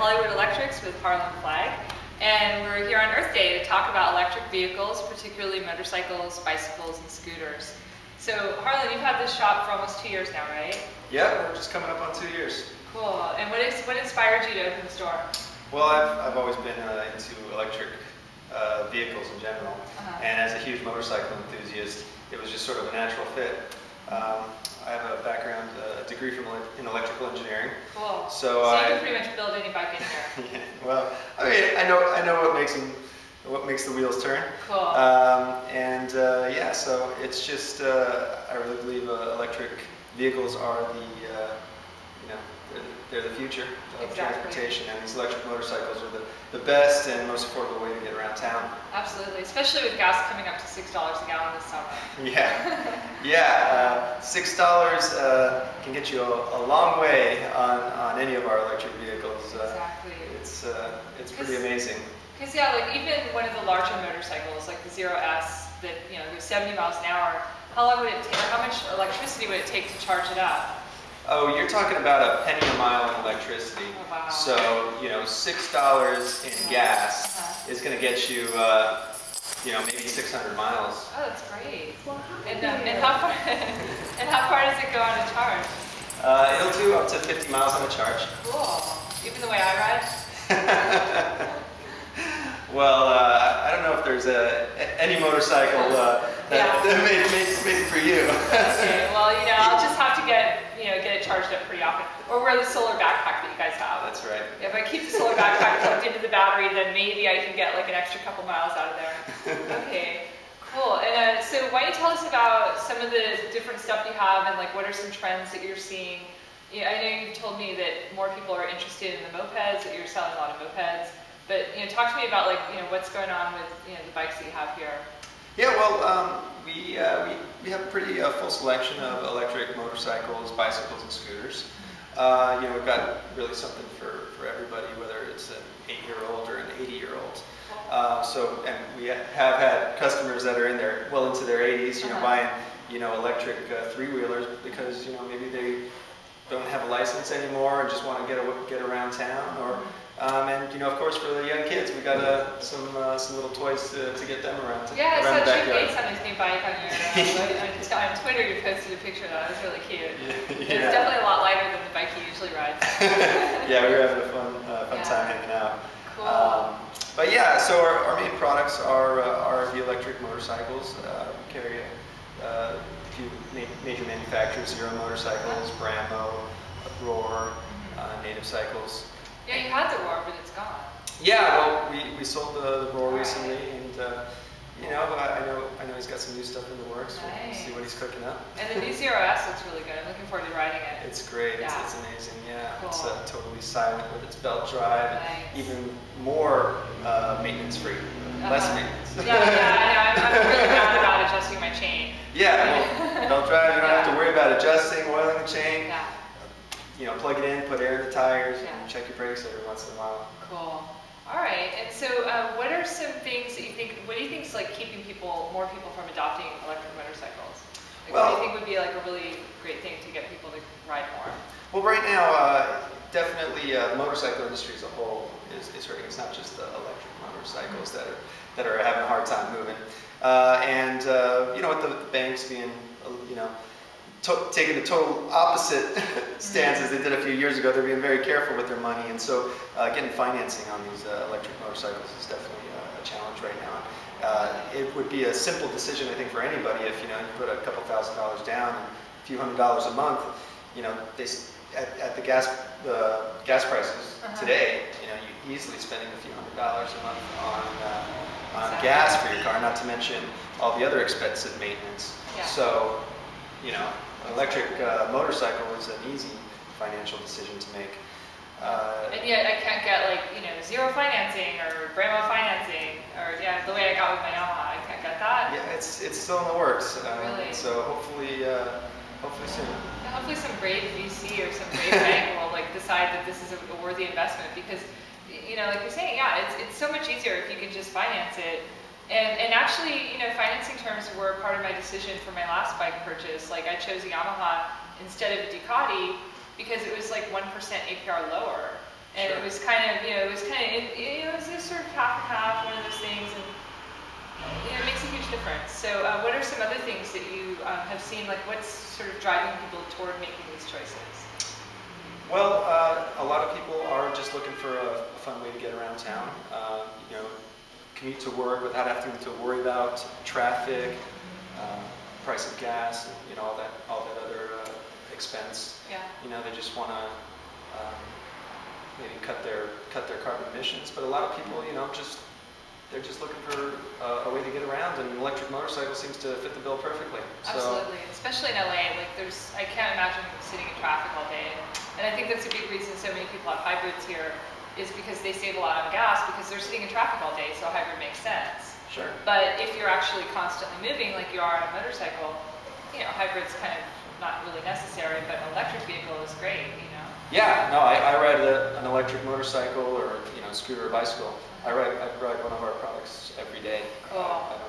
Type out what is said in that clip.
Hollywood Electrics with Harlan Flagg, and we're here on Earth Day to talk about electric vehicles, particularly motorcycles, bicycles, and scooters. So Harlan, you've had this shop for almost 2 years now, right? Yeah, we're just coming up on 2 years. Cool. And what inspired you to open the store? Well, I've always been into electric vehicles in general, and as a huge motorcycle enthusiast, it was just sort of a natural fit. I have a background, a degree in electrical engineering. Cool. So you can pretty much build any bike in here. Yeah, well, I mean, I know what makes the wheels turn. Cool. Yeah, so it's just I really believe electric vehicles are they're the future of transportation, and these electric motorcycles are the best and most affordable way to get around town. Absolutely, especially with gas coming up to $6 a gallon this summer. Yeah, $6 can get you a long way on any of our electric vehicles. Exactly. It's pretty amazing. Because yeah, like even one of the larger motorcycles, like the Zero S, that goes 70 miles an hour. How long would it take? How much electricity would it take to charge it up? Oh, you're talking about a penny a mile in electricity. Oh, wow. So, $6 in gas is going to get you, maybe 600 miles. Oh, that's great. And how far and how far does it go on a charge? It'll do up to 50 miles on a charge. Cool. Even the way I ride? Well, I don't know if there's any motorcycle that made for you. Okay. Well, I'll just have to get it charged up pretty often, or wear the solar backpack that you guys have. That's right. If I keep the solar backpack plugged into the battery, then maybe I can get like an extra couple miles out of there. Okay. Cool. And so why don't you tell us about some of the different stuff you have, and like what are some trends that you're seeing? I know you've told me that more people are interested in the mopeds, that you're selling a lot of mopeds. But talk to me about what's going on with the bikes that you have here. Yeah, well, we have a pretty full selection of electric motorcycles, bicycles, and scooters. We've got really something for everybody, whether it's an 8-year-old or an 80-year-old. And we have had customers that are well into their 80s, buying electric three-wheelers because maybe they don't have a license anymore and just want to get around town, or of course, for the young kids, we got some little toys to get them around. Yeah, around I saw Schick made some of his new bike on on Twitter. You posted a picture of that. It was really cute. Yeah. It's definitely a lot lighter than the bike he usually rides. Yeah, we were having a fun time hanging out. Cool. But yeah, so our main products are the electric motorcycles. We carry a few major manufacturers: Zero Motorcycles, Bramo, Roar, Native Cycles. Yeah, you had the Roar, but it's gone. Yeah, well, we sold the Roar recently, and I know he's got some new stuff in the works. We'll see what he's cooking up. And the new Zero S looks really good. I'm looking forward to riding it. It's great. Yeah. It's amazing. Yeah, cool. It's totally silent with its belt drive, and even more maintenance free, less maintenance. Yeah, I know. I'm really bad about adjusting my chain. Yeah, well, belt drive. You don't have to worry about adjusting, oiling the chain. Yeah. Plug it in, put air in the tires, and check your brakes every once in a while. Cool. All right. And so, what are some things that you think? What do you think is like keeping more people from adopting electric motorcycles? What do you think would be like a really great thing to get people to ride more? Well, right now, definitely the motorcycle industry as a whole is hurting. It's not just the electric motorcycles that are having a hard time moving, with the banks being taking the total opposite stance as they did a few years ago. They're being very careful with their money, and so getting financing on these electric motorcycles is definitely a challenge right now. It would be a simple decision, I think, for anybody if you put a couple $1,000s down and a few $100s a month. At the gas prices today, you're easily spending a few $100s a month on gas for your car, not to mention all the other expensive maintenance. Yeah. So, an electric motorcycle is an easy financial decision to make. And yet I can't get Zero financing or Bramo financing, or the way I got with my Yamaha, I can't get that. Yeah, it's still in the works. Really? So hopefully soon. Hopefully some brave VC or some brave bank will decide that this is a worthy investment, because like you're saying, it's so much easier if you can just finance it. And actually, financing terms were part of my decision for my last bike purchase. Like, I chose a Yamaha instead of a Ducati because it was like 1% APR lower. And Sure. it was kind of, it was just sort of half and half, one of those things, and it makes a huge difference. So what are some other things that you have seen, like what's sort of driving people toward making these choices? Well, a lot of people are just looking for a fun way to get around town. Commute to work without having to worry about traffic, price of gas, all that other expense. Yeah. They just want to maybe cut their carbon emissions. But a lot of people, they're just looking for a way to get around, and an electric motorcycle seems to fit the bill perfectly. Absolutely, especially in LA. Like, I can't imagine sitting in traffic all day, and I think that's a big reason so many people have hybrids here, is because they save a lot on gas because they're sitting in traffic all day. So a hybrid makes sense. Sure. But if you're actually constantly moving, like you are on a motorcycle, hybrid's kind of not really necessary. But an electric vehicle is great. Yeah. No, I ride an electric motorcycle or scooter or bicycle. I ride one of our products every day. Cool. I